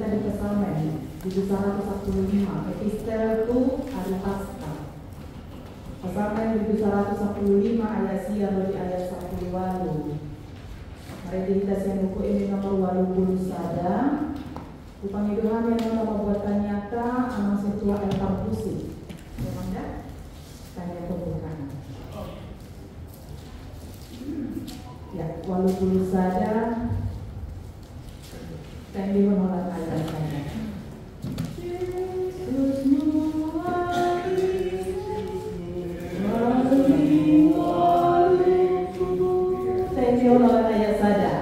kita di Pesamen di 145 epistel tu Arupasta. Pesamen di 145 ayat siang dari ayat 10 walu. Mari kita siang buku ini nomor 80 sada. Upang Tuhan yang membuatkan nyata amal setua el kampusi. Memang dah? Tanya pembukaan. Ya, 80 sada. Tadi menolak ayat saya. Tadi menolak ayat saya.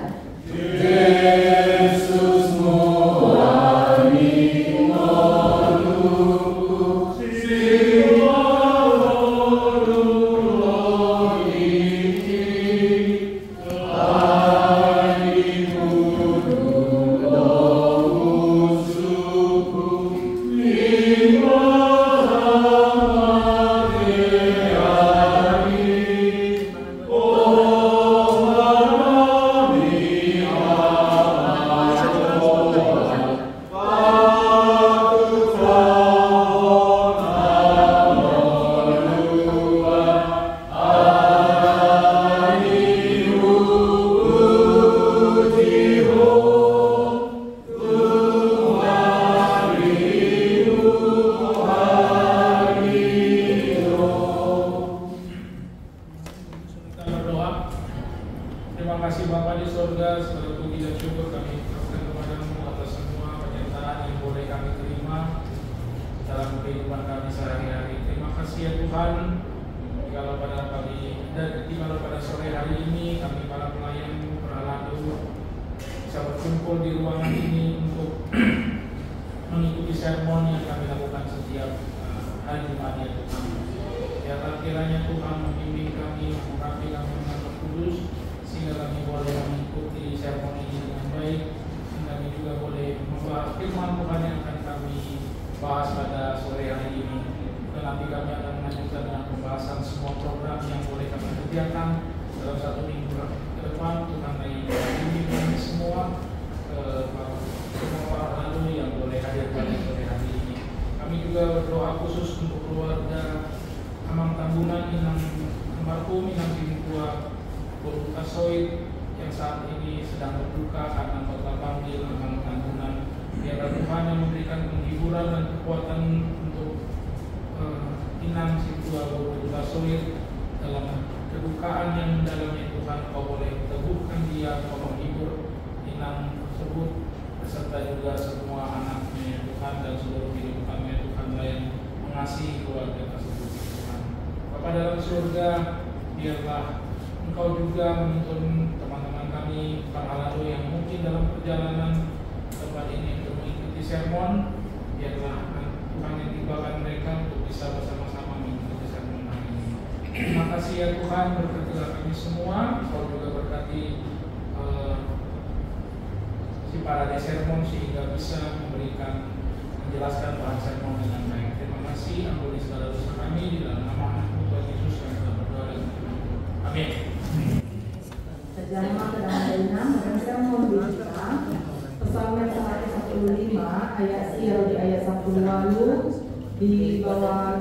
Di bawah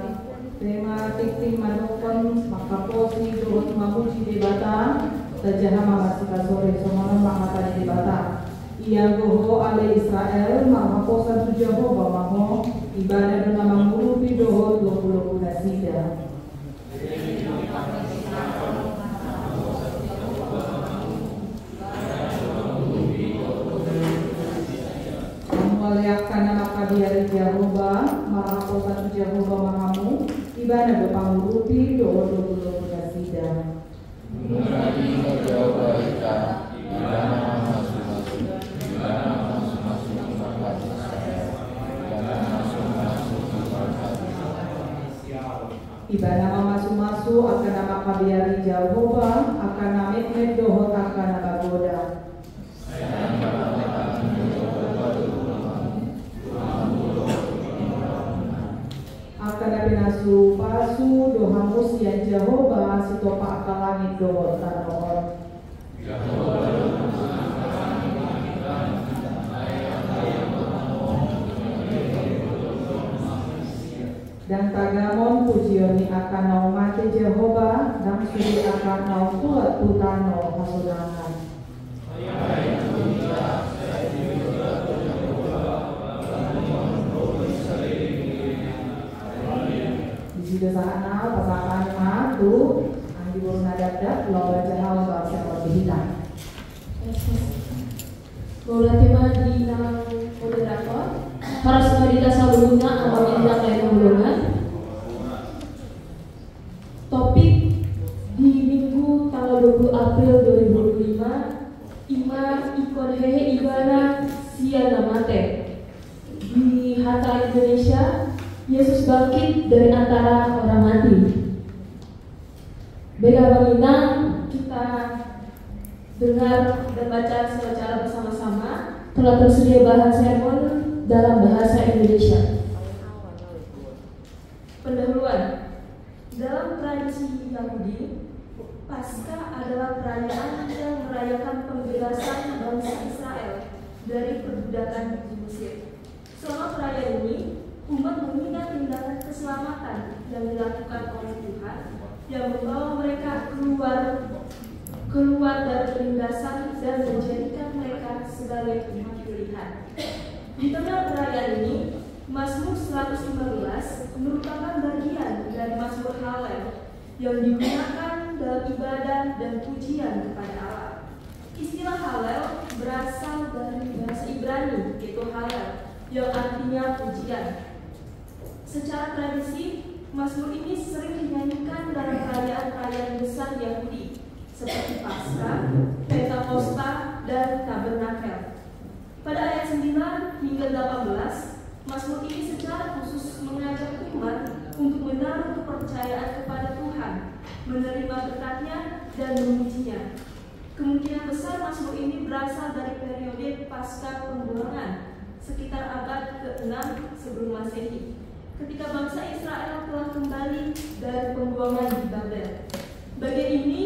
tema tikting manukon makaposi dohot mamuji debata tajah masih kasore somanon mata di debata ia goho ale Israel makaposan tujaho bamaho ibadah dan namanguru dohot 20 nasida melihatkan nama kadiari Jehovah maraposan Jehovah mahamu ibadah berpanguruti doa 20 nasida mengerti Jehovah kita ibadah masuk ibadah masuk akan nama kadiari Jehovah akan namit dohot akan nama goda Pinasu pasu dohamus yang Jehovah sitopa ke langit dohot tanohot Dan tagamon pujioni akan naumate Jehova, dan suri akan naukuat tutano hasudangan. Di situ saat nau pasangan matu, angdi burung nadadak, lo baca hal bahasa lebih hilang. Bola tema di nama moderator para semua sebelumnya atau tidak lain sebelumnya. Topik di Minggu tanggal 20 April 2025, Ima ikon hehe ibana siana mate. Di Hatta Indonesia, Yesus bangkit dari antara orang mati. Bega Banginang, kita dengar dan baca secara bersama-sama. Telah tersedia bahan sermon dalam bahasa Indonesia. Pendahuluan. Dalam tradisi Yahudi, Paskah adalah perayaan yang merayakan pembebasan bangsa Israel dari perbudakan di Mesir. Selama perayaan ini, umat mengingat tindakan keselamatan yang dilakukan oleh Tuhan yang membawa mereka keluar dari penindasan dan menjadikan mereka sebagai umat pilihan. Di tengah perayaan ini, Mazmur 115 merupakan bagian dari Mazmur Hallel yang digunakan dalam ibadah dan pujian kepada Allah. Istilah Hallel berasal dari bahasa Ibrani, yaitu Hallel, yang artinya pujian. Secara tradisi, Mazmur ini sering dinyanyikan dalam perayaan-perayaan besar Yahudi seperti Paskah, Pentakosta, dan Tabernakel. Pada ayat 9 hingga 18, Mazmur ini secara khusus mengajak umat untuk menaruh kepercayaan kepada Tuhan, menerima berkat-Nya dan memujinya. Kemungkinan besar Mazmur ini berasal dari periode pasca pembuangan sekitar abad ke-6 sebelum Masehi, ketika bangsa Israel telah kembali dari pembuangan di Babel. Bagian ini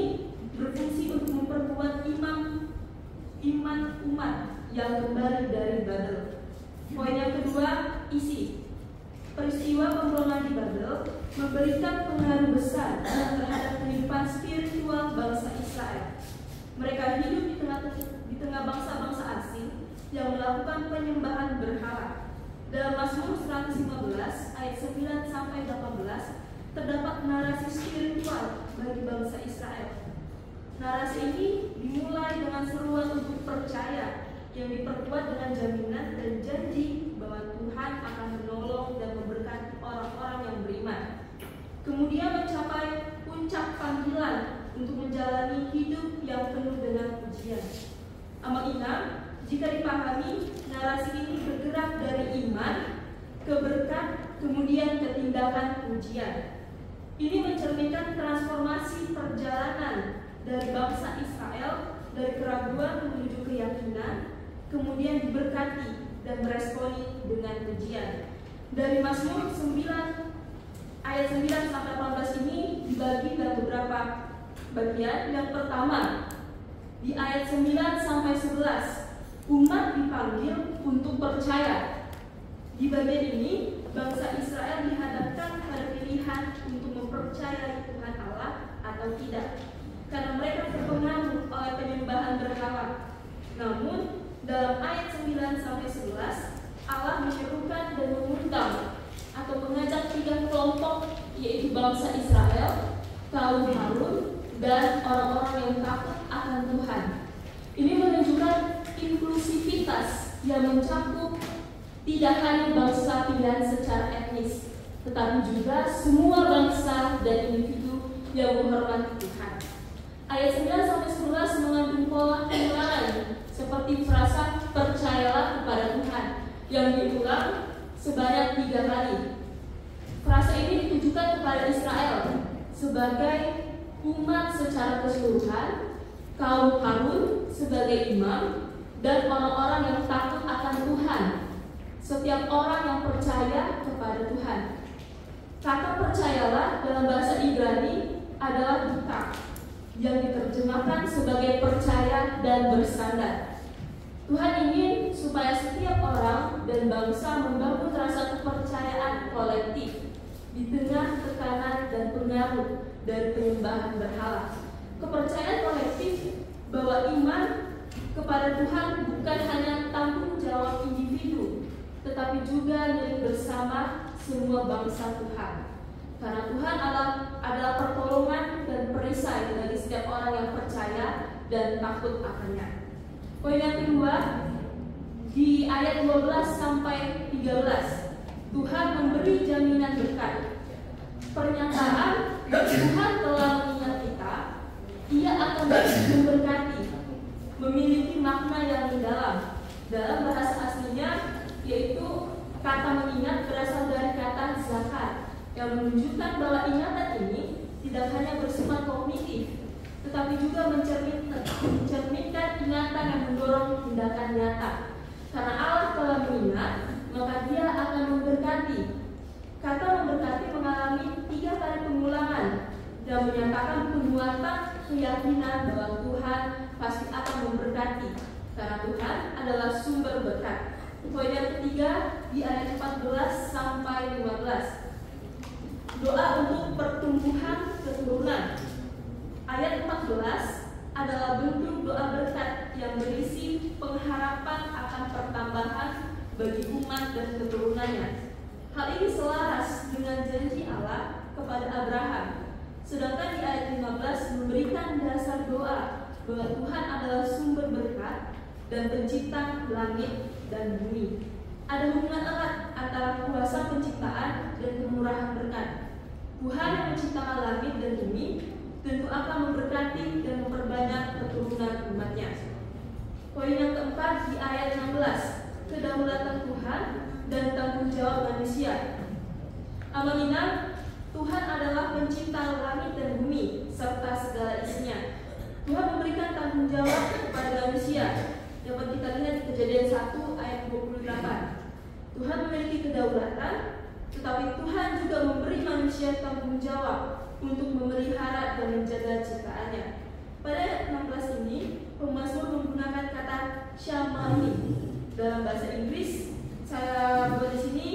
berfungsi untuk memperkuat iman umat yang kembali dari Babel. Poin yang kedua, isi. Peristiwa pembuangan di Babel memberikan pengaruh besar terhadap kehidupan spiritual bangsa Israel. Mereka hidup di tengah bangsa-bangsa asing yang melakukan penyembahan berhala. Dalam Mazmur 115 ayat 9 sampai 18 terdapat narasi spiritual bagi bangsa Israel. Narasi ini dimulai dengan seruan untuk percaya yang diperkuat dengan jaminan dan janji bahwa Tuhan akan menolong dan memberkati orang-orang yang beriman. Kemudian mencapai puncak panggilan untuk menjalani hidup yang penuh dengan pujian. Amal inam, jika dipahami, narasi ini bergerak dari iman ke berkat, kemudian ke tindakan pujian. Ini mencerminkan transformasi perjalanan dari bangsa Israel dari keraguan menuju keyakinan, kemudian diberkati dan meresponi dengan pujian. Dari Mazmur 9 ayat 9 sampai 18 ini dibagi dalam beberapa bagian. Yang pertama, di ayat 9 sampai 11, umat dipanggil untuk percaya. Di bagian ini, bangsa Israel dihadapkan pada pilihan untuk mempercayai Tuhan Allah atau tidak, karena mereka terpengaruh oleh penyembahan berhala. Namun, dalam ayat 9 sampai 11, Allah menyerukan dan mengundang atau mengajak 3 kelompok, yaitu bangsa Israel, kaum Harun, dan orang-orang yang takut akan Tuhan. Ini menunjukkan inklusivitas yang mencakup tidak hanya bangsa pilihan secara etnis, tetapi juga semua bangsa dan individu yang menghormati Tuhan. Ayat 9 sampai 11 mengandung pola penularan seperti frasa percayalah kepada Tuhan yang diulang sebanyak 3 kali. Frasa ini ditujukan kepada Israel sebagai umat secara keseluruhan, kaum Harun sebagai imam, dan orang-orang yang takut akan Tuhan, setiap orang yang percaya kepada Tuhan. Kata percayalah dalam bahasa Ibrani adalah buka, yang diterjemahkan sebagai percaya dan bersandar. Tuhan ingin supaya setiap orang dan bangsa membangun rasa kepercayaan kolektif di tengah tekanan dan pengaruh dari penyembahan berhala. Kepercayaan kolektif bahwa iman kepada Tuhan bukan hanya tanggung jawab individu, tetapi juga milik bersama semua bangsa Tuhan. Karena Tuhan adalah pertolongan dan perisai bagi setiap orang yang percaya dan takut akannya. Poin yang kedua, di ayat 12 sampai 13, Tuhan memberi jaminan berkat. Pernyataan Tuhan telah mengingat kita, Ia akan memberkati, memiliki makna yang mendalam. Dalam bahasa aslinya, yaitu kata mengingat berasal dari kata zakat, yang menunjukkan bahwa ingatan ini tidak hanya bersifat kognitif, tetapi juga mencerminkan ingatan yang mendorong tindakan nyata. Karena Allah telah mengingat, maka Dia akan memberkati. Kata memberkati mengalami 3 kali pengulangan dan menyatakan penguatan keyakinan bahwa Tuhan pasti akan memberkati, karena Tuhan adalah sumber berkat. Poin yang ketiga di ayat 14 sampai 15. Doa untuk pertumbuhan keturunan. Ayat 14 adalah bentuk doa berkat yang berisi pengharapan akan pertambahan bagi umat dan keturunannya. Hal ini selaras dengan janji Allah kepada Abraham. Sedangkan di ayat 15 memberikan dasar doa bahwa Tuhan adalah sumber berkat dan pencipta langit dan bumi. Ada hubungan erat antara kuasa penciptaan dan kemurahan berkat. Tuhan yang menciptakan langit dan bumi tentu akan memberkati dan memperbanyak keturunan umatnya. Poin yang keempat di ayat 16, kedaulatan Tuhan dan tanggung jawab manusia. Amanina, Tuhan adalah pencipta langit dan bumi serta segala isinya. Tuhan memberikan tanggung jawab kepada manusia. Dapat kita lihat di Kejadian 1 ayat 28. Tuhan memiliki kedaulatan, tetapi Tuhan juga memberi manusia tanggung jawab untuk memelihara dan menjaga ciptaannya. Pada ayat 16 ini, pemazmur menggunakan kata shamani. Dalam bahasa Inggris, saya buat di sini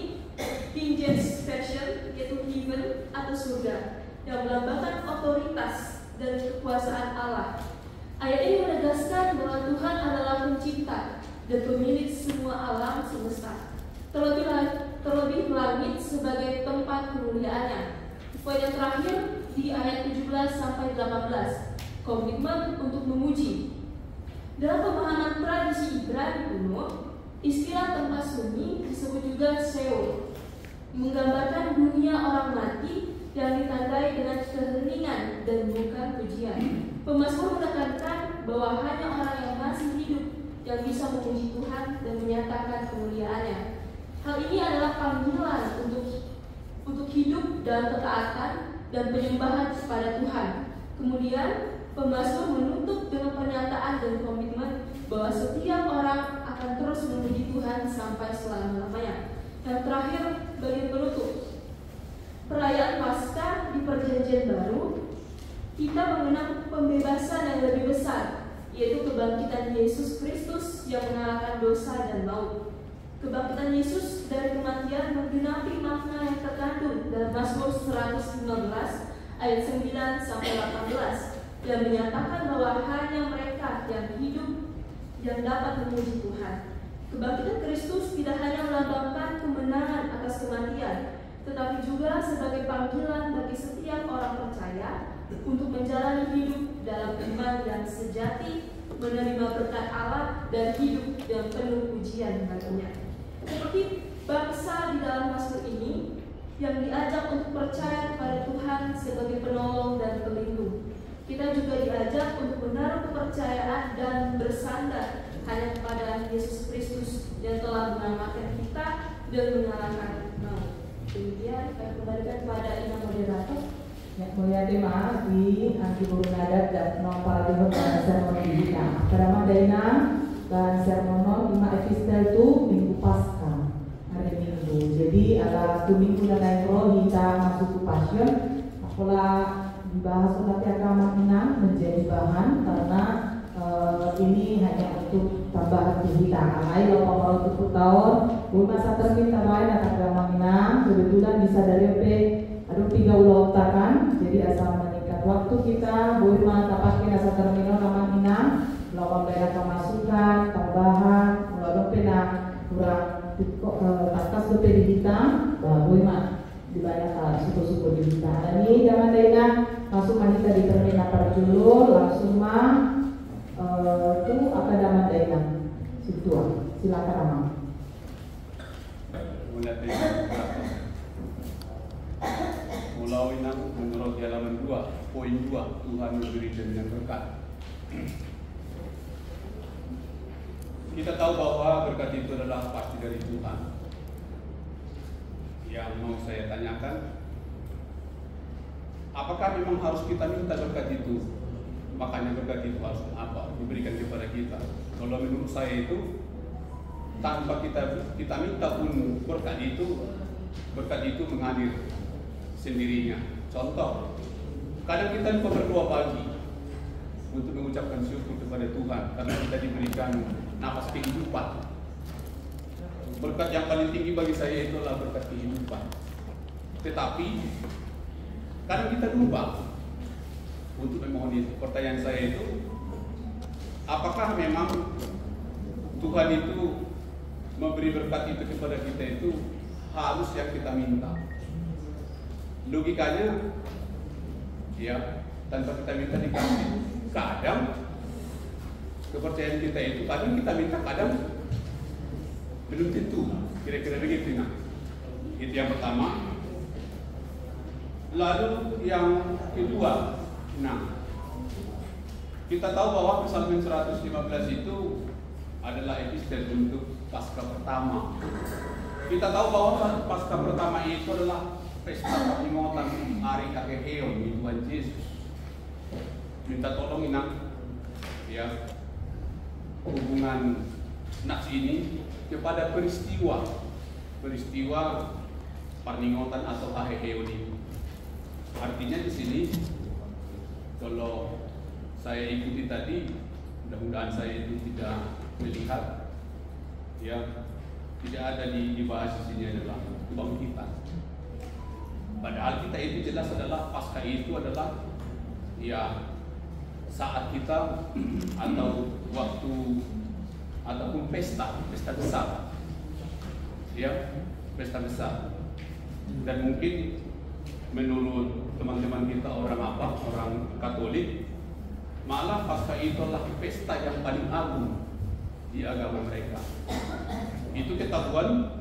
King James Version, yaitu heaven atau surga, yang melambangkan otoritas dan kekuasaan Allah. Ayat ini menegaskan bahwa Tuhan adalah pencipta dan pemilik semua alam semesta, terlebih langit sebagai tempat kemuliaannya. Poin yang terakhir di ayat 17 sampai 18, komitmen untuk memuji. Dalam pemahaman tradisi Ibrani kuno, istilah tempat sunyi disebut juga Sheol, menggambarkan dunia orang mati yang ditandai dengan keheningan dan bukan pujian. Pemazmur menekankan bahwa hanya orang yang masih hidup yang bisa memuji Tuhan dan menyatakan kemuliaannya. Hal ini adalah panggilan untuk hidup dalam ketaatan dan penyembahan kepada Tuhan. Kemudian pemazmur menutup dengan pernyataan dan komitmen bahwa setiap orang akan terus memuji Tuhan sampai selama-lamanya. Yang terakhir, bagian penutup. Perayaan Paskah di Perjanjian Baru, kita mengenang pembebasan yang lebih besar, yaitu kebangkitan Yesus Kristus yang mengalahkan dosa dan maut. Kebangkitan Yesus dari kematian menggenapi makna yang terkandung dalam Mazmur 115 ayat 9 sampai 18 yang menyatakan bahwa hanya mereka yang hidup yang dapat memuji Tuhan. Kebangkitan Kristus tidak hanya melambangkan kemenangan atas kematian, tetapi juga sebagai panggilan bagi setiap orang percaya untuk menjalani hidup dalam iman yang sejati, menerima berkat Allah dan hidup yang penuh pujian baginya. Seperti bangsa di dalam mazmur ini yang diajak untuk percaya kepada Tuhan sebagai penolong dan pelindung, kita juga diajak untuk menaruh kepercayaan dan bersandar hanya kepada Yesus Kristus yang telah menyelamatkan kita dan mengalahkan maut. Kemudian saya kembalikan kepada Imam Moderator. Ya, boleh tema di anti burunada dan nomor lima pada sermon kita. Karena Daina dan sermon lima epistel itu minggu Paskah hari Minggu. Jadi ada minggu dan lain kita masuk ke passion. Apalah dibahas oleh agama Minang menjadi bahan karena ini hanya untuk tambahan kita. Ayo kalau 10 tahun, masa terminta lain akan agama Minang kebetulan bisa dari Adung 3 ulah utakan, jadi asal meningkat waktu kita boleh mantapkan asal terminal nama inang, melawan daerah pemasukan, tambahan, melawan pena kurang atas lebih bintang, boleh mah dibayar suku-suku di bintang. Dan ini zaman daerah masuk manita di terminal perjulur langsung mah itu apa zaman daerah situ silakan Amang. Pulau Inang menurut halaman 2, poin 2, Tuhan memberi dengan berkat. Kita tahu bahwa berkat itu adalah pasti dari Tuhan. Yang mau saya tanyakan, apakah memang harus kita minta berkat itu? Makanya berkat itu harus apa? Diberikan kepada kita. Kalau menurut saya itu, tanpa kita minta pun berkat itu mengalir sendirinya. Contoh, kadang kita lupa berdoa pagi untuk mengucapkan syukur kepada Tuhan karena kita diberikan nafas kehidupan. Berkat yang paling tinggi bagi saya itulah berkat kehidupan. Tetapi kadang kita lupa untuk memohon itu. Pertanyaan saya itu, apakah memang Tuhan itu memberi berkat itu kepada kita itu harus yang kita minta? Logikanya, ya, tanpa kita minta dikasih. Kadang kepercayaan kita itu, kadang kita minta, kadang belum tentu. Kira-kira begitu. Nah, itu yang pertama. Lalu yang kedua, nah, kita tahu bahwa Psalm 115 itu adalah epistel untuk Paskah pertama. Kita tahu bahwa Paskah pertama itu adalah pesta peringatan hari Kakekeo di Tuhan Yesus. Minta tolong Inang, ya, hubungan naks ini kepada peristiwa peringatan atau Kakekeo ini. Artinya di sini, kalau saya ikuti tadi, mudah-mudahan saya itu tidak melihat, ya, tidak ada dibahas di sini adalah kebangkitan. Padahal kita itu jelas adalah Paskah itu adalah, ya, saat kita atau waktu ataupun pesta besar, ya, pesta besar. Dan mungkin menurut teman-teman kita orang Katolik, malah Paskah itu adalah pesta yang paling agung di agama mereka. Itu ketahuan.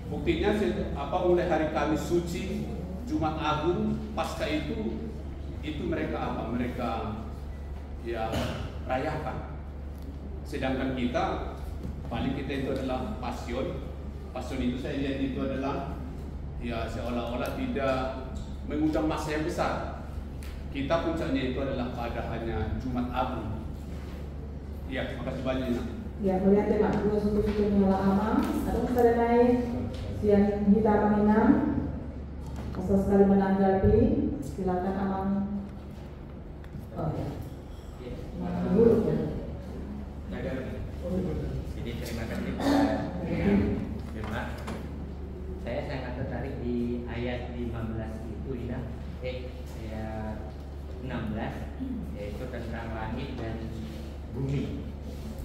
Buktinya mulai hari Kamis Suci, Jumat Agung, Paskah itu mereka apa? Mereka, ya, rayakan. Sedangkan kita itu adalah Pasion. Pasion itu saya lihat itu adalah, ya, seolah-olah tidak mengundang massa yang besar. Kita puncaknya itu adalah pada hanya Jumat Agung. Ya, makasih banyak. Ya, melihat tema dua suku-suku nyala Amang, atau ada naik siang kita Aminang, asal sekali menanggapi, silakan Amang. Oh ya, buruk ya. Jadi terima kasih Pak. Saya sangat tertarik di ayat 15 itu, ayat 16, yaitu tentang langit dan bumi.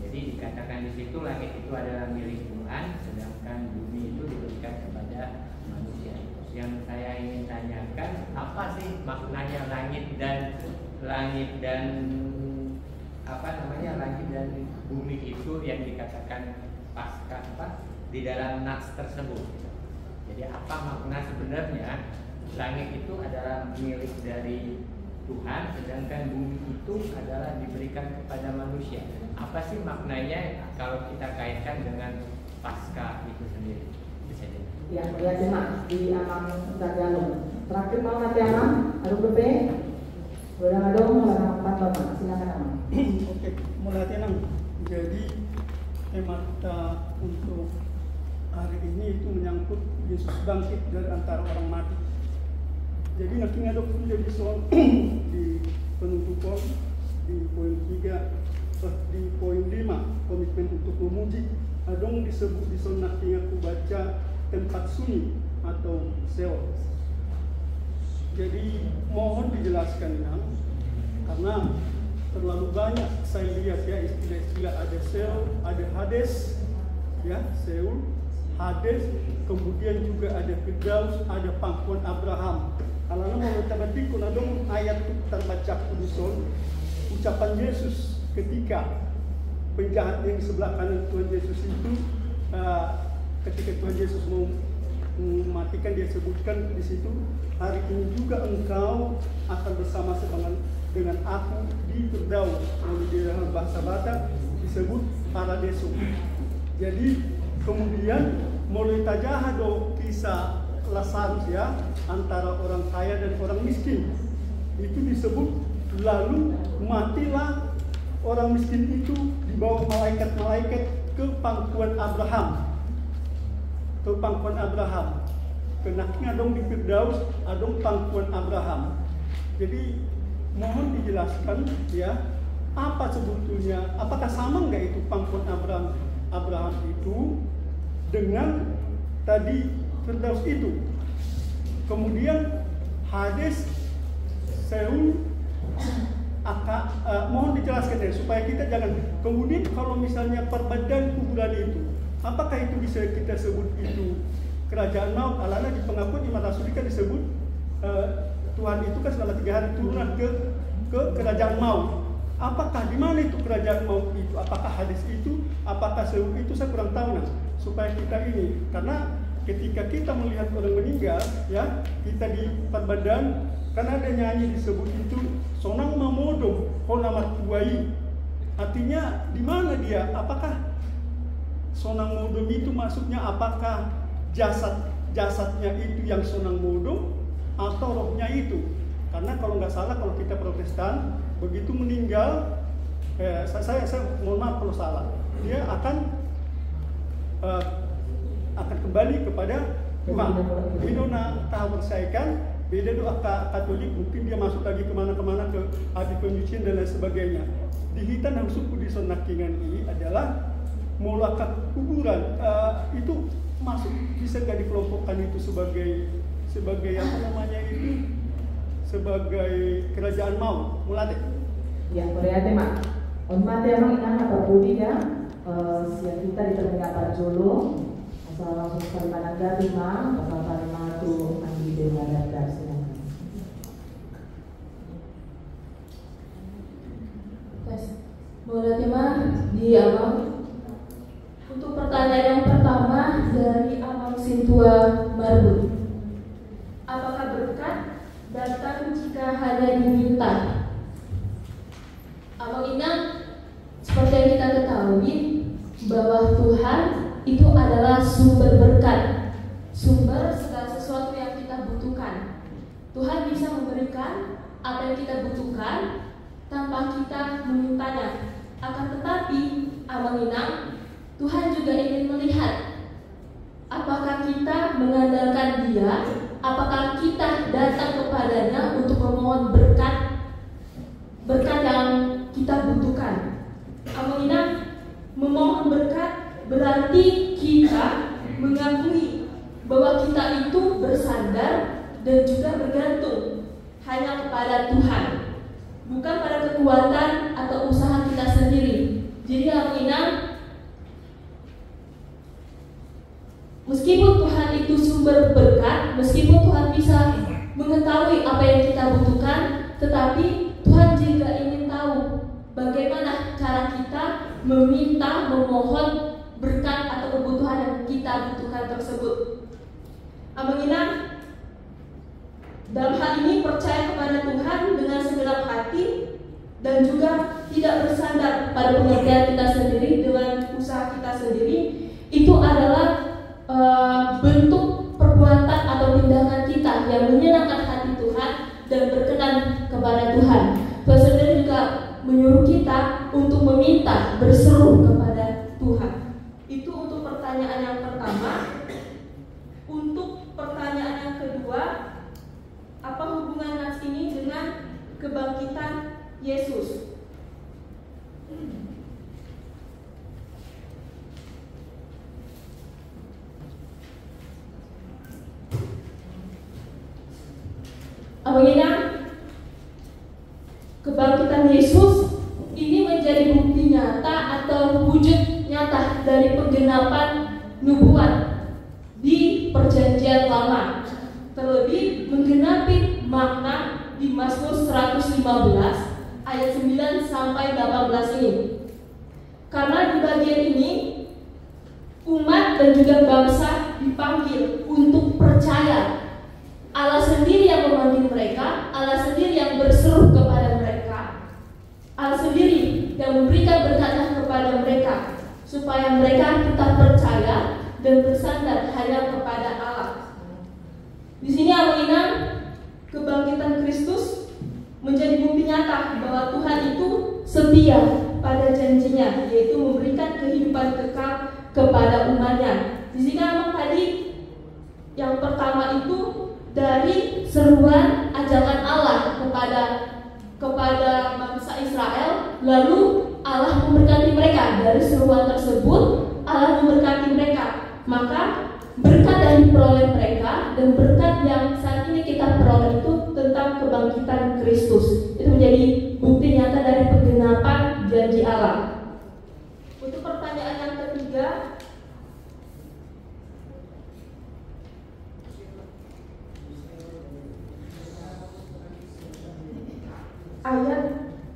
Jadi dikatakan di situ langit itu adalah milik Tuhan, sedangkan bumi itu diberikan kepada manusia. Yang saya ingin tanyakan, apa sih maknanya langit dan langit bumi itu yang dikatakan Paskah di dalam nats tersebut? Jadi apa makna sebenarnya langit itu adalah milik dari Tuhan, sedangkan bumi itu adalah diberikan kepada manusia. Apa sih maknanya kalau kita kaitkan dengan Paskah itu sendiri? Bisa jadi. Ya, melihat tema di Amang Tagalo. Terakhir mau nanti Amang, aduh bepe. Udah ngadong, udah 4 Bapak, silakan Amang. Oke, mulai tenang. Jadi tema kita untuk hari ini itu menyangkut Yesus bangkit dari antara orang mati. Jadi nanti ngadok menjadi soal di penutupan di poin 3, di poin 5, komitmen untuk memuji. Adong disebut di sana aku baca tempat sunyi atau Seol. Jadi mohon dijelaskan Inang, karena terlalu banyak saya lihat ya istilah-istilah, ada Seul, ada Hades, ya Seul, Hades, kemudian juga ada Firdaus, ada pangkuan Abraham. Kalau mau terbatik kunadong ayat terbaca kuduson, ucapan Yesus ketika penjahat yang di sebelah kanan Tuhan Yesus itu, ketika Tuhan Yesus mau mematikan, dia sebutkan di situ, hari ini juga engkau akan bersama-sama dengan aku di Firdaus. Lalu di dalam bahasa Batak disebut Paradiso. Jadi kemudian mulai tajahado kisah Lazarus ya, antara orang kaya dan orang miskin. Itu disebut, lalu matilah orang miskin itu dibawa malaikat-malaikat ke pangkuan Abraham. Ke pangkuan Abraham. Kenaknya dong di Firdaus, adong pangkuan Abraham. Jadi mohon dijelaskan ya, apa sebetulnya, apakah sama nggak itu pangkuan Abraham itu dengan tadi Firdaus itu. Kemudian Hades, Seul, mohon dijelaskan ya, supaya kita jangan. Kemudian kalau misalnya perbedaan kuburan itu, apakah itu bisa kita sebut itu kerajaan maut? Alana di pengakuan Iman Rasuli kan disebut Tuhan itu kan selama 3 hari turun ke kerajaan maut. Apakah di mana itu kerajaan maut itu? Apakah Hades itu? Apakah Seul itu? Saya kurang tahu supaya kita ini, karena ketika kita melihat orang meninggal ya, kita di perbedaan kan ada nyanyi disebut itu sonang mamodo honamat tuai. Artinya di mana dia? Apakah sonang modom itu maksudnya apakah jasadnya itu yang sonang modom atau rohnya itu? Karena kalau nggak salah, kalau kita Protestan begitu meninggal, saya mohon maaf kalau salah, dia akan kembali kepada Tuhan. Minona tahu persaikan, beda doa Katolik, mungkin dia masuk lagi kemana-kemana ke api penyucian dan lain sebagainya. Di Hitan yang suku di Sonakingan ini adalah mulakat kuburan. Itu masuk, bisa nggak dikelompokkan itu sebagai apa namanya itu, sebagai kerajaan maut, mulate? Ya, berarti mak. Onmate emang inang apa budi kan? Siap kita di tengah Pak Jolo. Asal langsung Kalimantan Gading mah, asal Kalimantan tuh ambil dengan daftar silakan. Tes. Berarti mah di awal. Untuk pertanyaan yang pertama dari Amang Sintua Marbun. Apakah berkat datang jika hanya diminta? Amang Inang, seperti yang kita ketahui bahwa Tuhan itu adalah sumber berkat, sumber segala sesuatu yang kita butuhkan. Tuhan bisa memberikan apa yang kita butuhkan tanpa kita memintanya. Akan tetapi, Amang Inang, Tuhan juga ingin melihat apakah kita mengandalkan Dia, apakah kita datang kepadanya untuk memohon berkat yang kita butuhkan. Amang Inang, memohon berkat berarti kita mengakui bahwa kita itu bersandar dan juga bergantung hanya kepada Tuhan, bukan pada kekuatan atau usaha kita sendiri. Jadi Amang Inang, meskipun Tuhan itu sumber berkat, meskipun Tuhan bisa mengetahui apa yang kita butuhkan, tetapi Tuhan juga ingin tahu bagaimana cara kita meminta, memohon berkat atau kebutuhan yang kita butuhkan tersebut. Amang Inang, dalam hal ini percaya kepada Tuhan dengan segenap hati dan juga tidak bersandar pada pengertian kita sendiri dengan usaha kita sendiri. Itu adalah bentuk perbuatan atau tindakan kita yang menyenangkan hati Tuhan dan berkenan kepada Tuhan. Tuhan sendiri juga menyuruh kita untuk meminta, berseru kepada Tuhan. Itu untuk pertanyaan yang pertama. Untuk pertanyaan yang kedua, apa hubungan nas ini dengan kebangkitan Yesus? Aminah, kebangkitan Yesus ini menjadi bukti nyata atau wujud nyata dari penggenapan nubuat di Perjanjian Lama, terlebih menggenapi makna di Mazmur 115 ayat 9 sampai 18 ini. Karena di bagian ini umat dan juga bangsa dipanggil untuk percaya Allah sendiri yang memanggil mereka, Allah sendiri yang berseru kepada mereka, Allah sendiri yang memberikan berkatnya kepada mereka, supaya mereka tetap percaya dan bersandar hanya kepada Allah. Di sini Aminah, kebangkitan Kristus menjadi bukti nyata bahwa Tuhan itu setia pada janjinya, yaitu memberikan kehidupan kekal kepada umatnya. Di sini memang tadi yang pertama itu dari seruan ajakan Allah kepada bangsa Israel, lalu Allah memberkati mereka. Dari seruan tersebut Allah memberkati mereka, maka berkat yang diperoleh mereka dan berkat yang saat ini kita peroleh itu tentang kebangkitan Kristus. Itu menjadi bukti nyata dari penggenapan janji Allah. Untuk pertanyaan yang ketiga,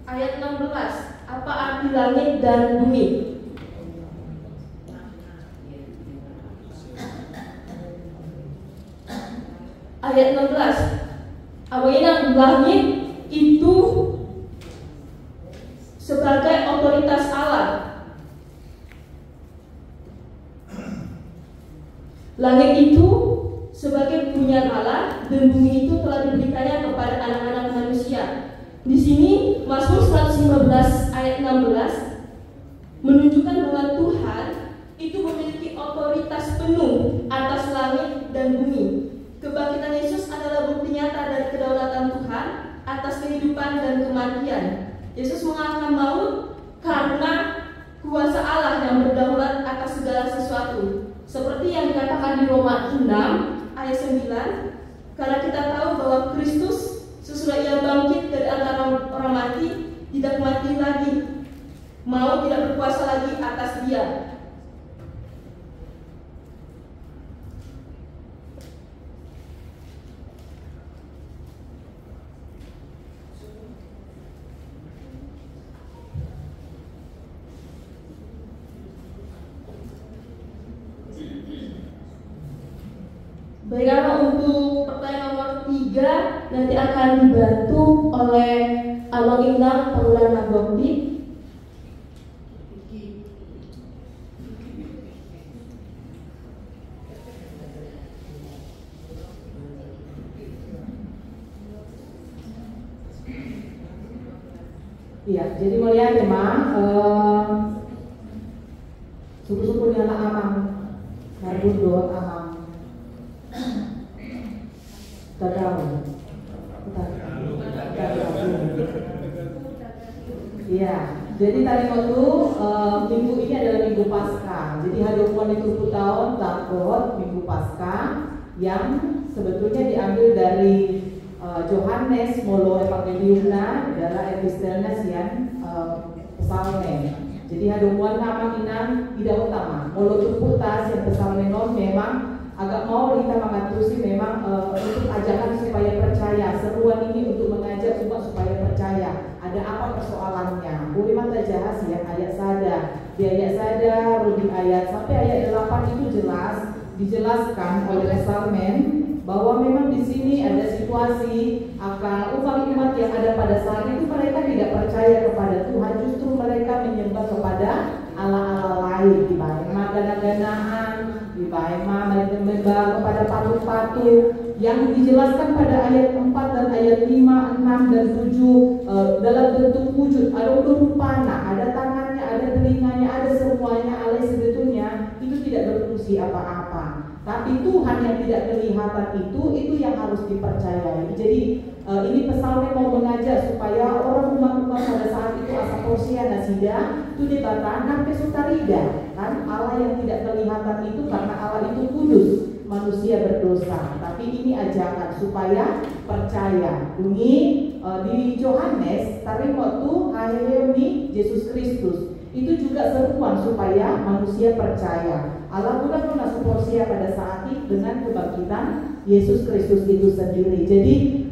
ayat 16, apa arti langit dan bumi? Ayat 16, Aminah, langit itu sebagai otoritas Allah. Langit itu sebagai punyaan Allah dan bumi itu telah diberikannya kepada anak-anak manusia. Di sini Mazmur 115 ayat 16 menunjukkan bahwa Tuhan itu memiliki otoritas penuh atas langit dan bumi. Kebangkitan Yesus adalah bukti nyata dari kedaulatan Tuhan atas kehidupan dan kematian. Yesus mengalahkan maut karena kuasa Allah yang berdaulat atas segala sesuatu. Seperti yang dikatakan di Roma 6 ayat 9, karena kita tahu bahwa Kristus sesudah ia bangkit dari antara orang mati, tidak mati lagi, maut tidak berkuasa lagi atas dia. Baiklah, untuk pertanyaan nomor 3 nanti akan dibantu oleh Abang Inang Paulana Bokti. Iya, jadi melihat memang suku-suku nyala amang, Marbudo amang, Tadau. Iya, jadi tadi waktu minggu ini adalah minggu Paskah. Jadi Hadokon itu tahun takut minggu Paskah yang sebetulnya diambil dari Johannes Molo Evangeliumna adalah epistelnya sian pesalmen. Jadi Hadokon nama inang tidak utama. Molo tuputas yang pesalmenon memang agak mau kita mengatusi memang untuk ajakan supaya percaya. Seruan ini untuk mengajak umat supaya percaya. Ada apa persoalannya? Boleh mata jahas ya ayat sada. Di ayat sada, di ayat sampai ayat 8 itu jelas dijelaskan oleh Salmen bahwa memang di sini ada situasi akan umat yang ada pada saat itu mereka tidak percaya kepada Tuhan, justru mereka menyembah kepada Allah-Allah lain, di bawah gana-ganaan, di bawah menyembah kepada patung-patung yang dijelaskan pada ayat 4 dan ayat 5, 6 dan 7 dalam bentuk wujud, ada rupana, ada tangannya, ada telinganya, ada semuanya, Allah sebetulnya itu tidak berfungsi apa-apa. Tapi Tuhan yang tidak kelihatan itu yang harus dipercayai. Jadi ini pesannya mau mengajak supaya orang umat-umat pada saat itu asaposia nasida itu dibatan sampai sutarida kan Allah yang tidak kelihatan itu karena Allah itu kudus. manusia berdosa, tapi ini ajakan supaya percaya. Bunyi di Yohanes tarimo tu haeuni Yesus Kristus. Itu juga seruan supaya manusia percaya. Allah bukan menasuporsia pada saat itu dengan kebangkitan Yesus Kristus itu sendiri. Jadi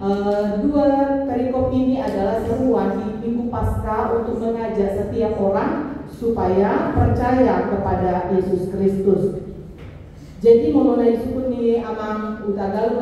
dua perikop ini adalah seruan di Minggu Paskah untuk mengajak setiap orang supaya percaya kepada Yesus Kristus. Jadi mulai suku ni amang utagal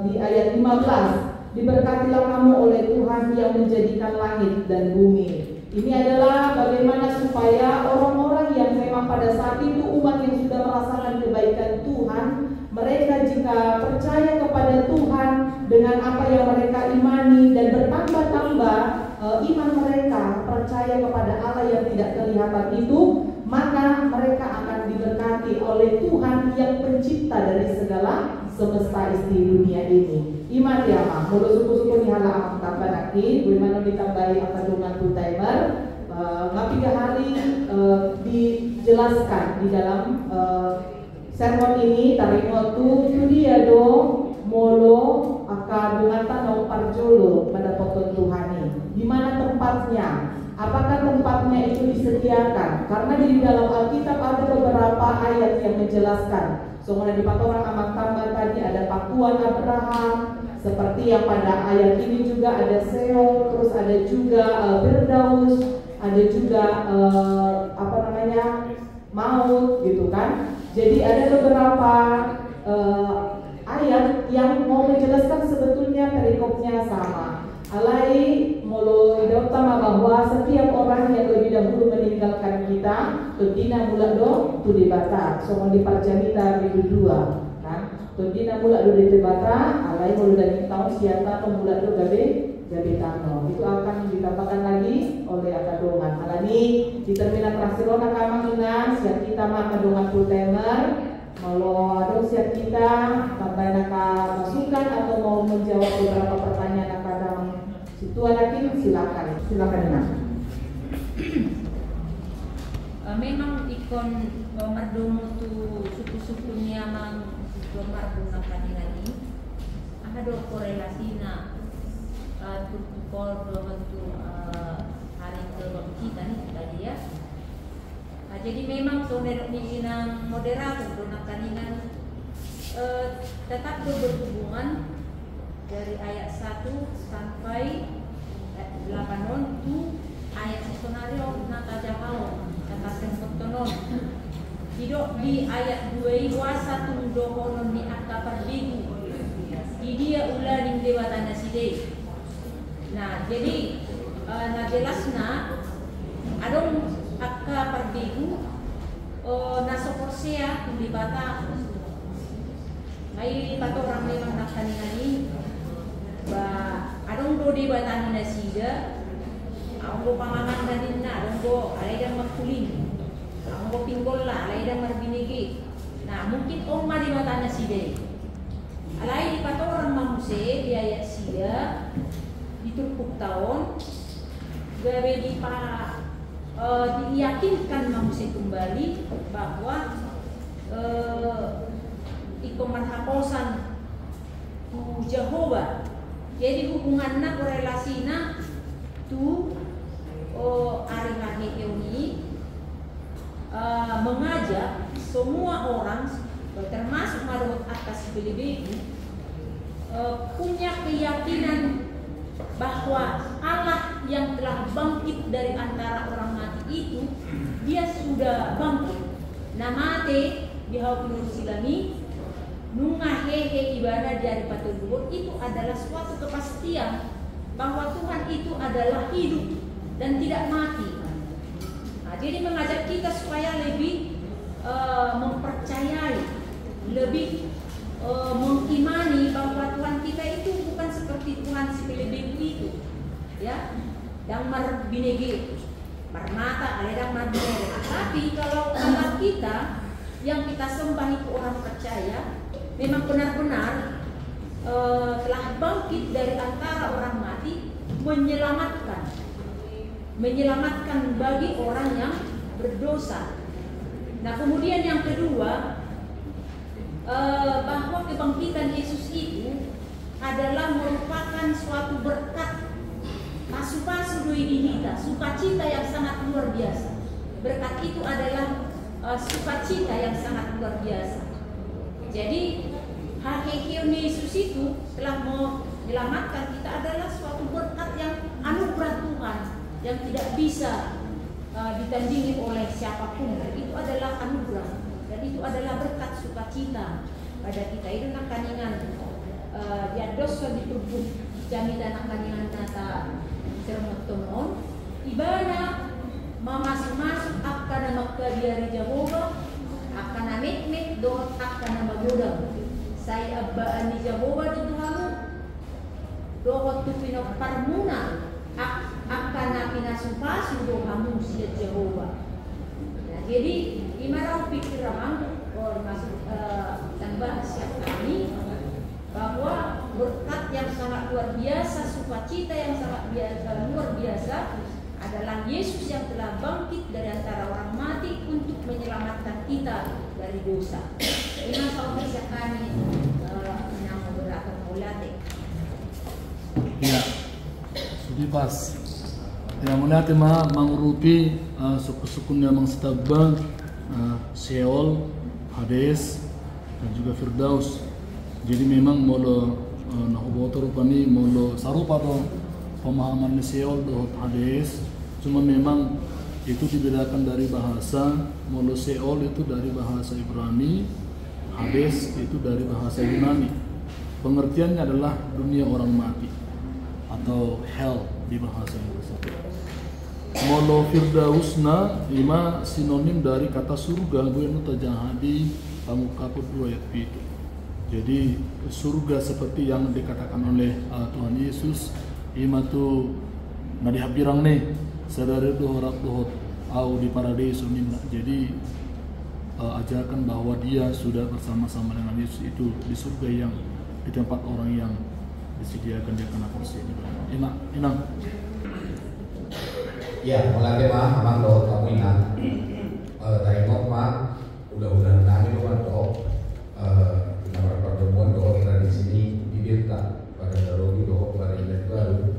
di ayat 15, diberkatilah kamu oleh Tuhan yang menjadikan langit dan bumi. Ini adalah bagaimana supaya orang-orang yang memang pada saat itu umat yang sudah merasakan kebaikan Tuhan, mereka jika percaya kepada Tuhan dengan apa yang mereka imani dan bertambah-tambah iman mereka percaya kepada Allah yang tidak kelihatan itu, maka mereka akan diberkati oleh Tuhan yang pencipta dari segala semesta isi dunia ini. Iman ya mah, mulu suku-suku ni hala amang tambah lagi, bagaimana ditambahi akadungan two timer, ngapiga hari dijelaskan di dalam sermon ini tarimo tu dia do molo akadungan tanong parjolo pada potong Tuhani. Di mana tempatnya? Apakah tempatnya itu disediakan? Karena di dalam Alkitab ada beberapa ayat yang menjelaskan. Soalnya di orang amang tambah tadi ada pakuan Abraham, seperti yang pada ayat ini juga ada Seol, terus ada juga Firdaus, ada juga maut gitu kan. Jadi ada beberapa ayat yang mau menjelaskan sebetulnya perikopnya sama. Alai molo utama bahwa setiap orang yang lebih dahulu meninggalkan kita tudina mula do tudibata so diparjamita itu dua kan tudina mula do ditebata alai molo dari tahun siata mula do gabe tano itu akan ditambahkan lagi oleh akadongan alani di terminal Prasirona kamangina siap kita akadongan full timer kalau ada siap kita sampai naka masukan atau mau menjawab beberapa pertanyaan akadang situ lagi silakan Mas. Memang ikon mardomo tu suku-sukunya mang mardomo kanilani ada korelasi na protokol bentuk hari kita nih tadi ya. Jadi memang saudara ni inang moderator dona kaningan tetap berhubungan dari ayat 1 sampai 8 tu ayat sesonario natajahau katakan potonon hidup di ayat 2 wasa tungdohonon ni akka perbigu di dia ulaning dewata naside. Nah jadi jelasna adong akka perbigu nasoporsia di bata ngai pato orang memang nakaningani ba adong do di batani nasida anggo pangangan naninna adong alaidang makulin anggo pinggol la alaidang marbinigi. Nah mungkin oma di batani nasida alai di pato orang mamuse di ayat sia diturpuk tahun gawe di diyakinkan mamuse kembali bahwa ikoman haposan tu Jehovah. Jadi hubungannya korelasinya tu ari ini mengajak semua orang termasuk madhot atas PBB punya keyakinan bahwa Allah yang telah bangkit dari antara orang mati itu dia sudah bangkit. Namate bihau silami nunga hehe ibadah dari patulur itu adalah suatu kepastian bahwa Tuhan itu adalah hidup dan tidak mati. Nah, jadi mengajak kita supaya lebih mempercayai, lebih mengimani bahwa Tuhan kita itu bukan seperti Tuhan si Pelebegu itu, ya, yang marbinegi, marmata, aledang marbinegi. Tapi kalau Allah kita yang kita sembah itu orang percaya, memang benar-benar telah bangkit dari antara orang mati, menyelamatkan bagi orang yang berdosa. Nah kemudian yang kedua, bahwa kebangkitan Yesus itu adalah merupakan suatu berkat pasu-pasu kita, sukacita yang sangat luar biasa. Berkat itu adalah sukacita yang sangat luar biasa. Jadi hakikat Yesus itu telah menyelamatkan kita adalah suatu berkat yang anugerah Tuhan yang tidak bisa ditandingi oleh siapapun. Itu adalah anugerah dan itu adalah berkat sukacita pada kita. Itu nak kaningan diados di tubuh jaminan nak kaningan nata cermot tomon ibana masuk akan makadiari Jehovah akan amit doa akan magodam saya abbaan di Jehovah di Tuhanmu doa tu pinok parmuna akan pinasupasu doamu si Jehovah. Nah, jadi gimana pikir ramang masuk tambah siap kami bahwa berkat yang sangat luar biasa, sukacita yang sangat luar biasa adalah Yesus yang telah bangkit dari antara orang mati untuk menyelamatkan kita dari dosa. Ini masa bisa kami yang beratkan mulai. Ya, sudah pas. Ya mulai tema mengrupi suku-sukunya mengsetabang Sheol, Hades dan juga Firdaus. Jadi memang molo nahubotor rupani molo sarupa to pemahaman Sheol do Hades. Cuma memang itu dibedakan dari bahasa. Molo Sheol itu dari bahasa Ibrani, Hades itu dari bahasa Yunani. Pengertiannya adalah dunia orang mati atau hell di bahasa Inggris. Molo Firdausna ima sinonim dari kata surga gue nu tajahadi pamukaput 2 ayat itu. Jadi surga seperti yang dikatakan oleh Tuhan Yesus ima tu nadihapirang nih sadari dohorak dohot au di paradiso minna. Jadi ajarkan bahwa dia sudah bersama-sama dengan Yesus itu di surga yang di tempat orang yang disediakan di kanan kursi ini. Inang. Ya, mulai tema amang do kamu inang. Dari mah udah nami do nomor pertemuan do tradisi ini dibirta pada darogi do pada ilet baru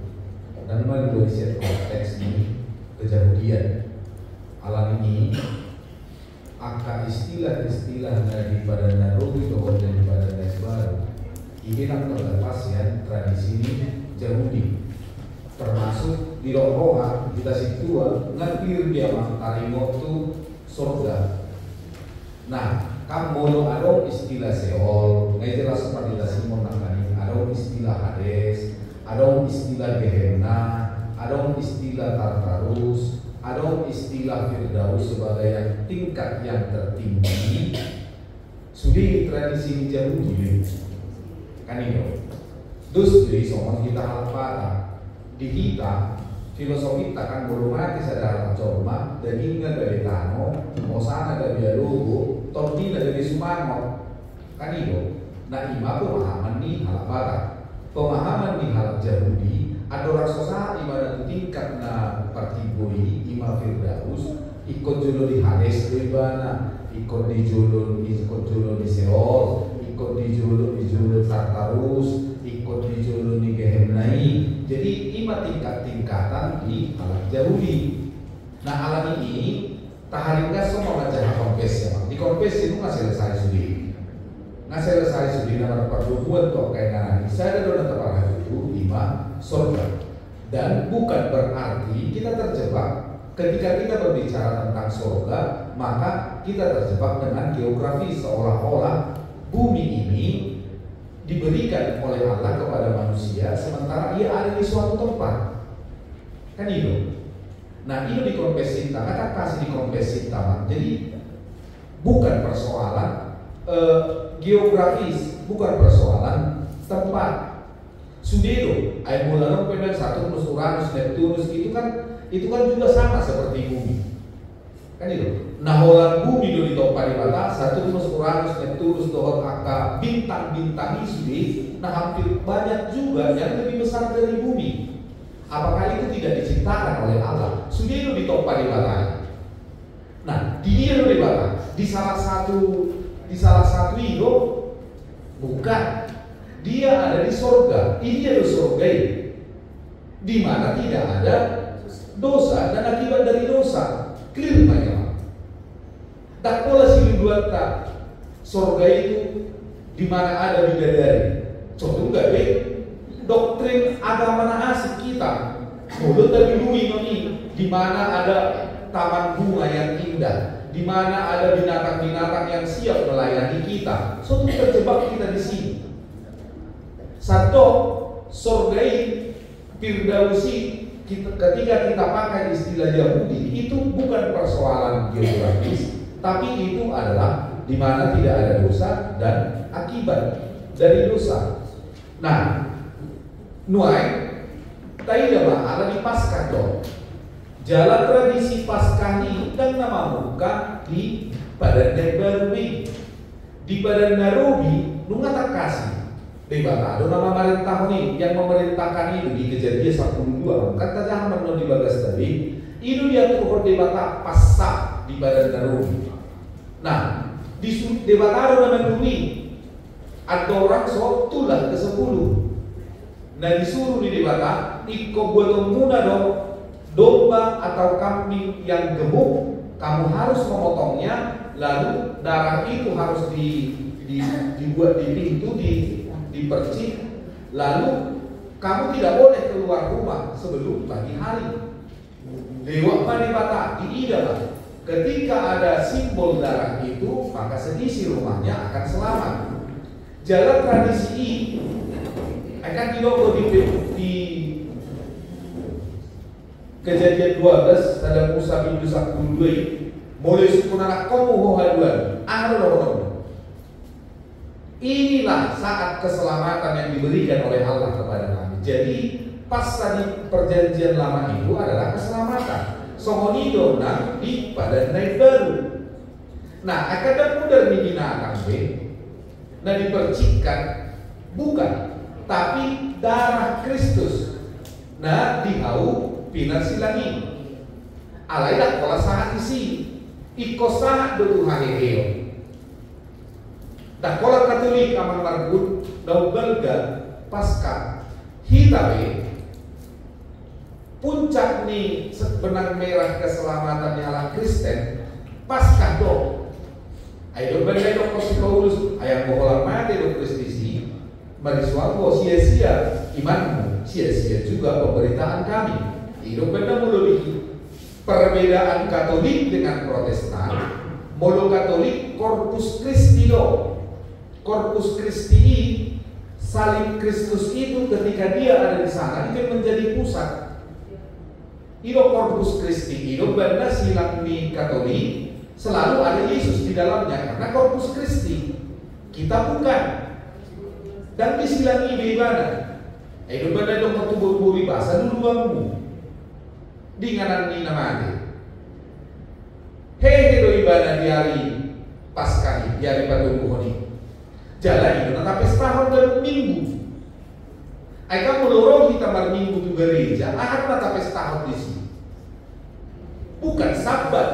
dan melalui set konteks ini kejahudian alam ini akan istilah-istilah daripada darogi do daripada ilet baru ini kan terlepas ya tradisi ini Yahudi termasuk di roh-rohan kita situa ngerti dia tarimo tu surga. Nah, kamu ada istilah Sheol, nggak jelas seperti Simon nakani, ada istilah Hades, ada istilah Gehenna, ada istilah Tartarus, ada istilah Firdaus sebagai yang tingkat yang tertinggi. Sudah tradisi Yahudi kan itu. Terus jadi soal kita halpara di kita filosofi takkan belum mati sadar coba dagingnya dari tano mosana dari alugo tortilla dari sumarmo kan itu. Nah ima pemahaman nih hal barat pemahaman nih hal Yahudi ada raksasa ibarat tingkat na partiboi ima Firdaus ikut jolo di Hades ribana ikut di jolo di Sheol ikut di jolo Tartarus ikut di jolo di Gehenna. Jadi ima tingkat-tingkatan di alam Yahudi. Nah alam ini taharingga semua baca konfes ya. Di konfes itu nggak selesai sudi. Nggak selesai sudi nomor perdukuan toh kayak nani. Saya ada dona terpakai itu lima surga. Dan bukan berarti kita terjebak ketika kita berbicara tentang surga, maka kita terjebak dengan geografi seolah-olah bumi ini diberikan oleh Allah kepada manusia sementara ia ada di suatu tempat kan itu. Nah itu dikonversi kata kasih dikonversi taman. Jadi bukan persoalan geografis, bukan persoalan tempat. Sudiro, air bulan pedan Saturnus, Uranus, Neptunus itu kan juga sama seperti bumi kan itu. Nah orang bumi do ditopa di mata Saturnus, Uranus, Neptunus, dohor angka bintang-bintang itu nah hampir banyak juga yang lebih besar dari bumi. Apakah itu tidak diciptakan oleh Allah? Sudah itu ditopa di mata. Nah dia do di mata di salah satu itu Bukan. Dia ada di sorga. Ini adalah surgai, di mana tidak ada dosa dan akibat dari dosa. Clear banyak. Tak pola siluduan tak sorga itu di mana ada bidadari. Contoh enggak deh. Doktrin agama asik kita. Mulut dari lui ini di mana ada taman bunga yang indah, di mana ada binatang-binatang yang siap melayani kita. So terjebak kita di sini. Satu sorgai Firdausi, ketika kita pakai istilah Yahudi, itu bukan persoalan geografis, tapi itu adalah di mana tidak ada dosa dan akibat dari dosa. Nah, nuai tidak ada di Paskah dong. Jalan tradisi Paskah ini dan nama muka di Badan Narobi. Di Badan Narobi, lu nggak kasih. Debata, ada nama pemerintah nih yang memerintahkan itu di Kejadian 12. Kata zaman di bagas tadi, itu dia turut debata pasca di Badan Narobi. Nah, di debata ada nama Narobi, ada orang so tulah ke-10. Nah disuruh di debata, ikut buat muna dong, domba atau kambing yang gemuk, kamu harus memotongnya, lalu darah itu harus dibuat di pintu, dipercik, lalu kamu tidak boleh keluar rumah sebelum pagi hari. Dewa Manibata diidalah. Ketika ada simbol darah itu, maka seisi rumahnya akan selamat. Jalan tradisi ini akan didogo di Kejadian 12 dalam Musa bin Yusuf Kudui mulai suku anak kamu hohaduan inilah saat keselamatan yang diberikan oleh Allah kepada kami. Jadi pas tadi perjanjian lama itu adalah keselamatan. Somoni dona di Badan Naik Baru. Nah, akan mudah digunakan nah dipercikkan bukan, tapi darah Kristus. Nah, dihau pinar silangi. Alailah pola saat isi. Iko sangat dulu haheo. Dan kalau Katolik aman margut dau belga pasca hitabe puncak nih benang merah keselamatan ala Kristen pasca do. Ayo belga do kosi Paulus ayam boholan mati do Kristisi mariswalbo sia-sia imanmu, sia-sia juga pemberitaan kami. Hidup benar mulu perbedaan Katolik dengan Protestan. Molo Katolik Corpus Christi do. Corpus Christi, salib Kristus itu ketika dia ada di sana itu menjadi pusat. Itu Corpus Christi, itu benda silang di Katolik selalu ada Yesus di dalamnya karena Corpus Christi. Kita bukan. Dan disilangi di mana? Itu benda dong tubuh bahasa duluanmu. Dinganan ni namanya. Hei do ibadah di hari Paskah, di hari Patung ini. Jalan itu, tapi setahun dan minggu. Aika melorong kita minggu di gereja, akan tapi setahun di sini. Bukan Sabat,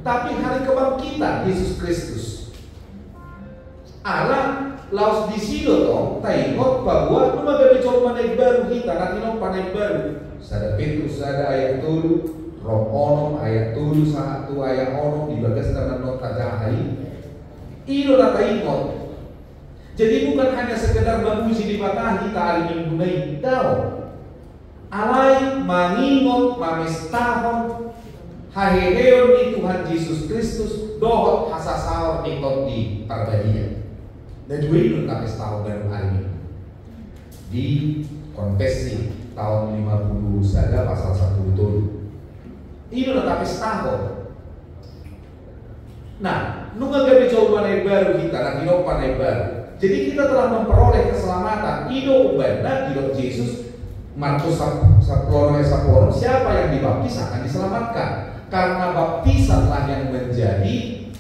tapi hari kebangkitan Yesus Kristus. Allah laus di sini dong, taingot bahwa lumaga dicoba naik baru kita, nanti nompa naik baru. Sada Petrus, sada ayat tulu, roh onom ayat tulu, satu ayat onom di bagas tangan nota jahai. Ilo na taingot. Jadi bukan hanya sekedar memuji di patah kita hari minggu naik tahu. Alai mangingot mamestahon haheheon di Tuhan Yesus Kristus dohot hasasawar ikot di perbadian. Dan dua itu namestahon baru hari ini di konfesi tahun 50 saja pasal 1 betul. Itu namestahon. Nah, nunggu gabi coba naik baru kita nanti nopa naik baru. Jadi kita telah memperoleh keselamatan. Ido benar hidup Yesus. Markus 10 siapa yang dibaptis akan diselamatkan. Karena baptisanlah yang menjadi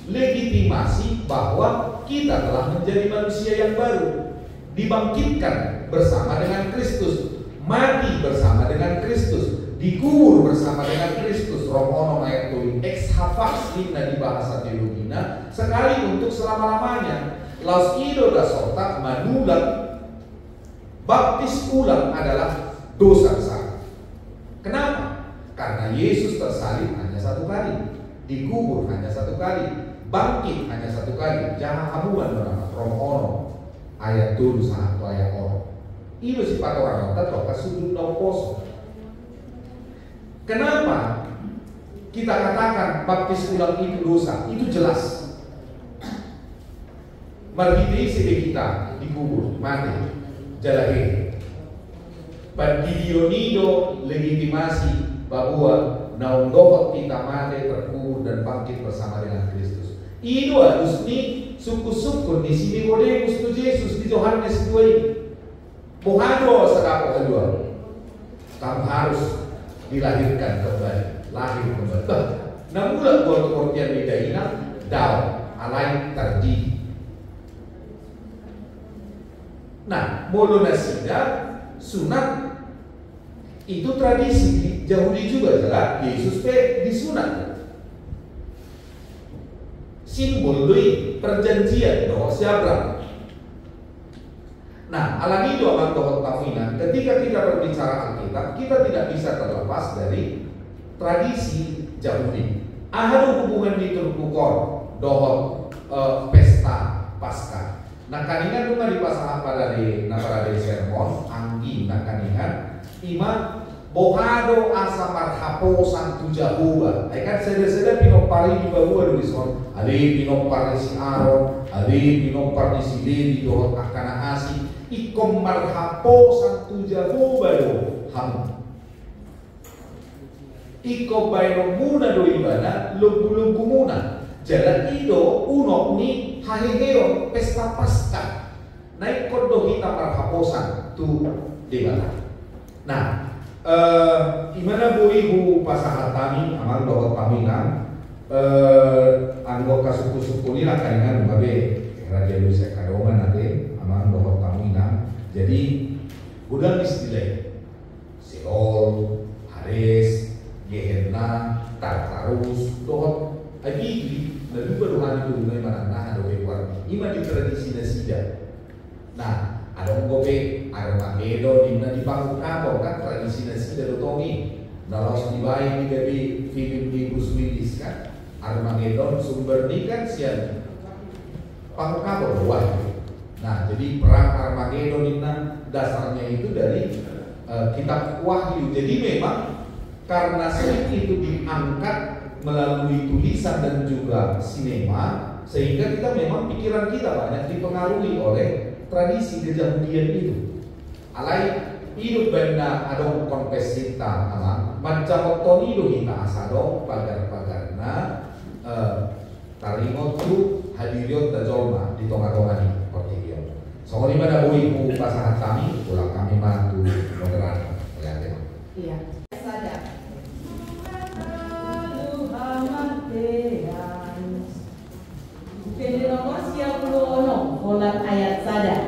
legitimasi bahwa kita telah menjadi manusia yang baru, dibangkitkan bersama dengan Kristus, mati bersama dengan Kristus, dikubur bersama dengan Kristus. Romono ayat 2 ex hafas di bahasa teologina sekali untuk selama-lamanya. Laos ido da sorta manulang baptis ulang adalah dosa besar. Kenapa? Karena Yesus tersalib hanya satu kali, dikubur hanya satu kali, bangkit hanya satu kali. Jangan hamuan orang romono ayat dulu satu ayat orang. Itu sifat orang tetap sudut poso. Kenapa kita katakan baptis ulang itu dosa? Itu jelas. Margiti sebe kita dikubur, mati, jalahe. Bandidionido legitimasi bahwa naundohot kita mati, terkubur dan bangkit bersama dengan Kristus. Itu harus nih suku-suku di sini Nikodemus tu Yesus di Yohanes 2 ini. Mohado sedap kedua. Kamu harus dilahirkan kembali, lahir kembali. Namun buat pengertian bedaina daun alai terjadi. Nah, molo nasida sunat itu tradisi Yahudi juga jelas. Yesus disunat. Simbol dari perjanjian doa Abraham. Nah, alami doa doa tawinan. Ketika kita berbicara Alkitab, kita tidak bisa terlepas dari tradisi Yahudi. Ada hubungan liturgikon doa pesta Paskah. Nah, kaningan rumah di pasal pada di nabara di sermon anggi. Nah, kaningan ima bohado asa marhapo santu Jahuba. Kan seda-seda pinopari di bawah di son. Adi pinopari si Aaron, adi pinopari si Levi doa akana asi. Ikom marhapo santu Jahuba do ham. Iko bayro muna do ibana lugu-lugu muna. Jalan itu uno ni hahegeo pesta Paskah. Naik kodo kita marhaposan tu dibala. Nah, imana bu ibu pasahat kami amal doa paminan anggota suku-suku ni lah kaingan babe raja Luisa kadoman nanti amal doa paminan. Jadi udah istilah Seol, Haris, Gehenna, Tartarus, doa Agi lalu berulang itu mulai mana doa keluar. Ima di tradisi nasida. Nah, ada gope, ada Armageddon dimana di bangku kapal kan tradisi nasida dotongi. Dalam dibayang di gabi film di Bruce Willis kan. Armageddon sumber ini kan sian bangku kapal luar. Nah, jadi perang Armageddon ini dasarnya itu dari kitab Wahyu. Jadi memang karena salib itu diangkat melalui tulisan dan juga sinema, sehingga kita memang pikiran kita banyak dipengaruhi oleh tradisi Yahudian itu. Alai hidup benda adong konpesita ama macam otonido kita asado pagar-pagarna tarimot tu hadiriot da jolma di tonga-tonga ni portigio. So ni mana ibu pasangan kami, ulang kami mantu moderan. Iya. Sadar. Pendidikan siap ono kolam ayat sadar.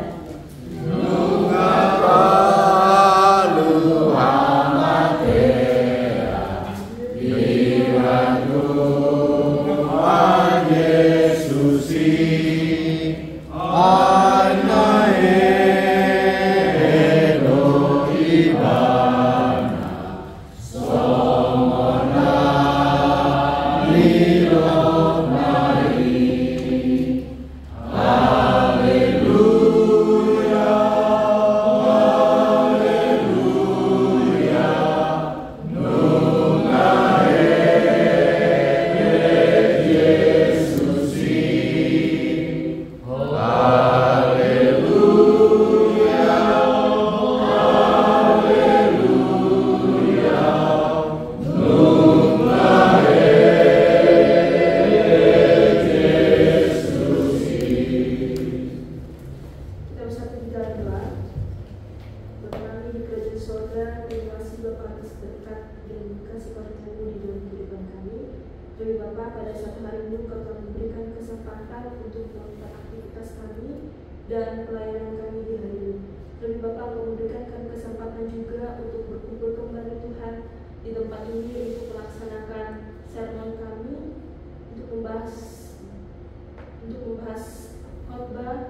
membahas khotbah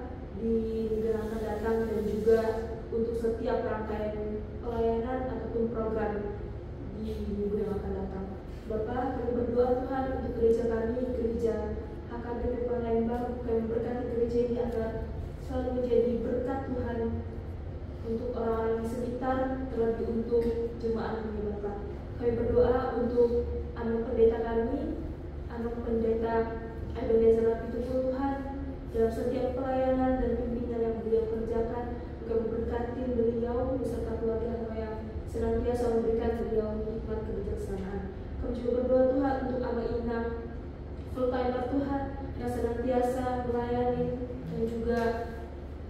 setiap rangkaian pelayanan ataupun program di minggu yang akan datang. Bapak, kami berdoa Tuhan untuk gereja kami, gereja HKBP Palembang. Kami berkati gereja ini agar selalu menjadi berkat Tuhan untuk orang-orang di sekitar, terlebih untuk jemaat kami Bapak. Kami berdoa untuk anak pendeta kami, anak pendeta Ebenezer Lapitupul Tuhan, dalam setiap pelayanan dan pimpinan yang beliau kerjakan. Kami berkati beliau beserta keluarga yang senantiasa memberikan beliau hikmat kebijaksanaan. Kami juga berdoa Tuhan untuk Ama Inang, full timer Tuhan, yang senantiasa melayani dan juga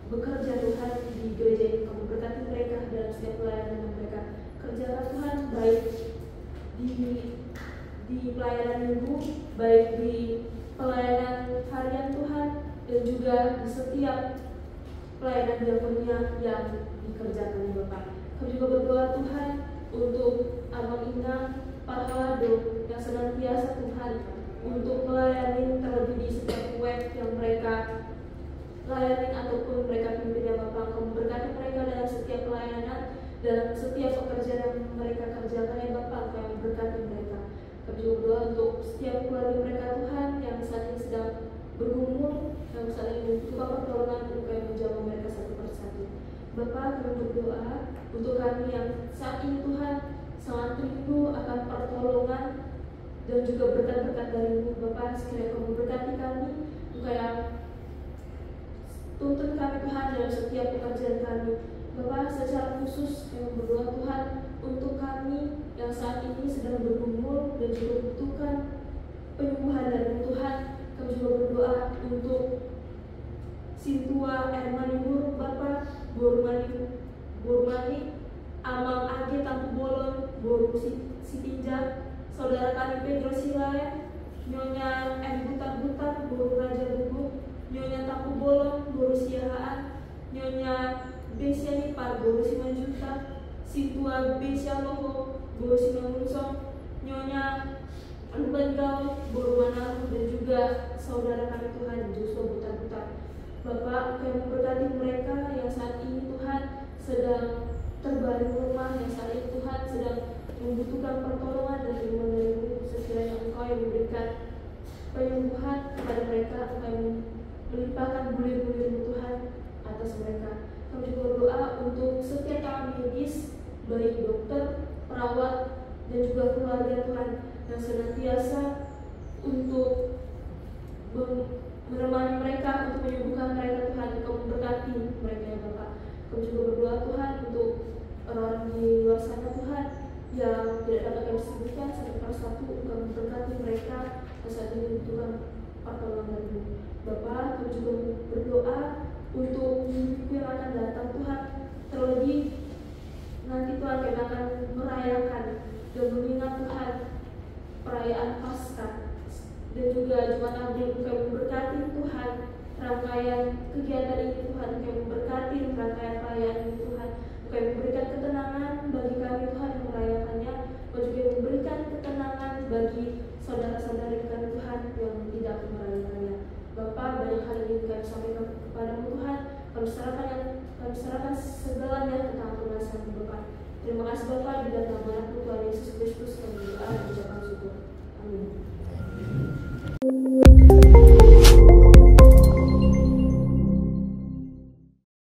bekerja Tuhan di gereja ini. Kami berkati mereka dalam setiap pelayanan yang mereka kerjakan Tuhan, baik di pelayanan minggu, baik di pelayanan harian Tuhan, dan juga di setiap pelayanan diakonia yang dikerjakan ya Bapak. Kami juga berdoa Tuhan untuk Abang Inang Parhalado yang senantiasa Tuhan untuk melayani, terlebih di setiap web yang mereka layani ataupun mereka pimpin ya Bapak. Kami berkati mereka dalam setiap pelayanan, dalam setiap pekerjaan yang mereka kerjakan ya Bapak. Kami berkati mereka. Kami juga berdoa untuk setiap keluarga mereka Tuhan yang saat ini sedang bergumul, yang saat ini membutuhkan pertolongan untuk kami menjawab mereka satu persatu. Bapak, kami berdoa untuk kami yang saat ini Tuhan sangat rindu akan pertolongan dan juga berkat-berkat dari-Mu Bapak. Sekiranya Kau memberkati kami, supaya tuntun kami Tuhan dalam setiap pekerjaan kami. Bapak, secara khusus kami berdoa Tuhan untuk kami yang saat ini sedang bergumul dan juga membutuhkan penyembuhan dari Tuhan. Kami juga berdoa untuk Sintua Ermani Buruk Bapak, Burmani Amang Age Tampu Bolon, Boru Sitinja, saudara kami Pedro Silaya, Nyonya M Butar-Butar, Boru Raja Bubuk, Nyonya Tampu Bolon, Boru Siahaan, Nyonya Besia Nipar, Boru Simanjuta, Sintua Besia Loho, Boru Simangunsong, Nyonya Anbanggau, Boru Manaru, dan juga saudara kami Tuhan Joshua Butar-Butar. Bapak, kami memberkati mereka yang saat ini Tuhan sedang terbaring rumah, yang saat ini Tuhan sedang membutuhkan pertolongan dan firman dari-Mu. Sekiranya Engkau yang memberikan penyembuhan kepada mereka, Engkau yang melimpahkan bulir-bulir-Mu Tuhan atas mereka. Kami juga berdoa untuk setiap tenaga medis, baik dokter, perawat, dan juga keluarga Tuhan yang senantiasa untuk menemani mereka, untuk menyembuhkan mereka Tuhan. Engkau memberkati mereka ya Bapak. Kami juga berdoa Tuhan untuk orang-orang di luar sana Tuhan yang tidak dapat kami sebutkan satu persatu. Engkau memberkati mereka yang saat ini membutuhkan pertolongan dari-Mu Bapak. Kami juga berdoa untuk minggu yang akan datang Tuhan, terlebih nanti Tuhan kami akan merayakan dan mengingat Tuhan perayaan Paskah dan juga Jumat Agung. Kami memberkati Tuhan rangkaian kegiatan ini Tuhan. Kami memberkati rangkaian perayaan ini Tuhan. Kami memberikan ketenangan bagi kami Tuhan yang merayakannya, dan juga memberikan ketenangan bagi saudara-saudari kami Tuhan yang tidak merayakannya. Bapak, banyak hal yang kami sampaikan kepada-Mu Tuhan. Kami serahkan segalanya ke tangan penguasa-Mu Bapak. Terima kasih Bapak, di dalam nama Tuhan Yesus Kristus kami berdoa dan mengucapkan syukur. Amin.